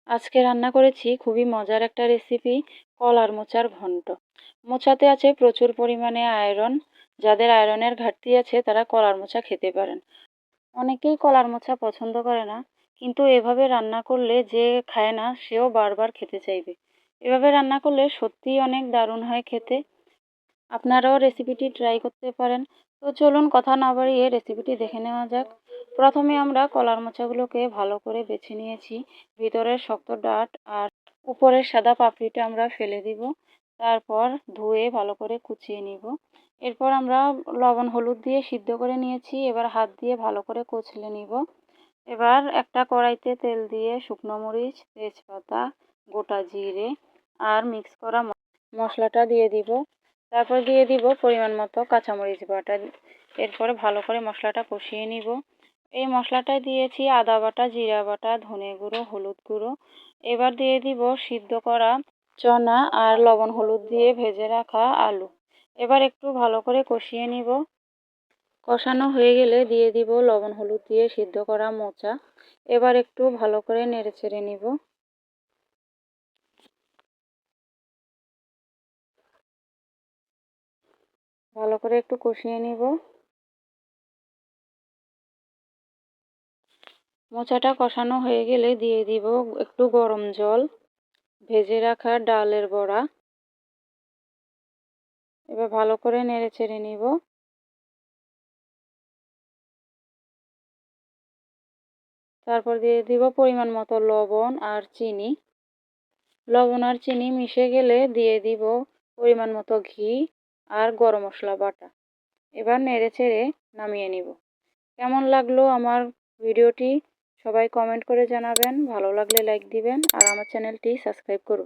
আজকে রান্না করেছি খুবই মজার একটা রেসিপি, কলার মোচার ঘন্ট। মোচাতে আছে প্রচুর পরিমাণে আয়রন। যাদের আয়রনের ঘাটতি আছে তারা কলার মোচা খেতে পারেন। অনেকেই কলার মোচা পছন্দ করে না, কিন্তু এভাবে রান্না করলে যে খায় না সেও বারবার খেতে চাইবে। এভাবে রান্না করলে সত্যিই অনেক দারুণ হয় খেতে। আপনারাও রেসিপিটি ট্রাই করতে পারেন। তো চলুন কথা না বাড়িয়ে রেসিপিটি দেখে নেওয়া যাক। প্রথমে আমরা কলার মোচাগুলোকে ভালো করে বেছে নিয়েছি। ভিতরের শক্ত ডাঁট আর উপরের সাদা পাপড়িটা আমরা ফেলে দিব। তারপর ধুয়ে ভালো করে কুচিয়ে নিব। এরপর আমরা লবণ হলুদ দিয়ে সিদ্ধ করে নিয়েছি। এবার হাত দিয়ে ভালো করে কচলে নিব। এবার একটা কড়াইতে তেল দিয়ে শুকনো মরিচ, তেজপাতা, গোটা জিরে আর মিক্স করা মশলাটা দিয়ে দিব। তারপর দিয়ে দিব পরিমাণ মতো কাঁচামরিচ বাটা। এরপরে ভালো করে মশলাটা কষিয়ে নিব। এই মশলাটায় দিয়েছি আদা বাটা, জিরা বাটা, ধনে গুঁড়ো, হলুদ গুঁড়ো। এবার দিয়ে দিব সিদ্ধ করা চনা আর লবণ হলুদ দিয়ে ভেজে রাখা আলু। এবার একটু ভালো করে কষিয়ে নিব। কষানো হয়ে গেলে দিয়ে দিব লবণ হলুদ দিয়ে সিদ্ধ করা মোচা। এবার একটু ভালো করে নেড়েচেড়ে নিব। ভালো করে একটু কষিয়ে নিব। মোচাটা কষানো হয়ে গেলে দিয়ে দিব একটু গরম জল, ভেজে রাখা ডালের বড়া। এবার ভালো করে নেড়েচেড়ে নিব। তারপর দিয়ে দিব পরিমাণ মতো লবণ আর চিনি। লবণ আর চিনি মিশে গেলে দিয়ে দিব পরিমাণ মতো ঘি আর গরম মশলা বাটা। এবার নেড়েচেড়ে নামিয়ে নিব। কেমন লাগলো আমার ভিডিওটি সবাই কমেন্ট করে জানাবেন। ভালো লাগলে লাইক দিবেন আর আমার চ্যানেলটি সাবস্ক্রাইব করবেন।